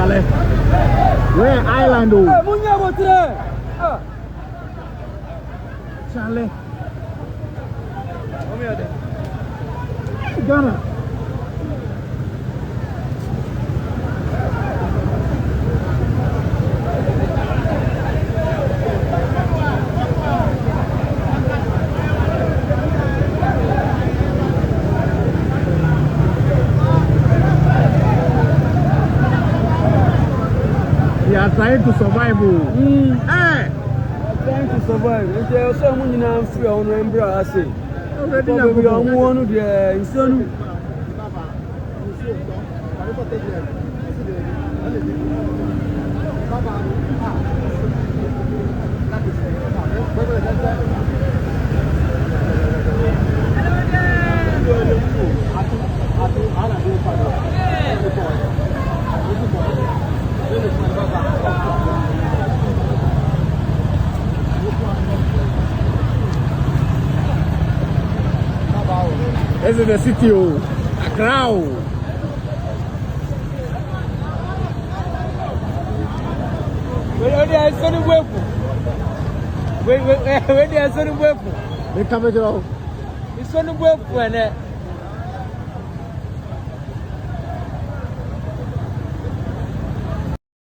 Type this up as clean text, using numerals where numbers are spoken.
Chale. Where island oh? Munya botre. Chale. Omi ade. Ghana. They are trying to survive. Hey! Trying to survive. If they are someone in a free on Rembra, I say. Already, I'm one of the son. This is the city of Accra. Where they are sending weapons. Where they are sending weapons. They come at all. It's sending weapons.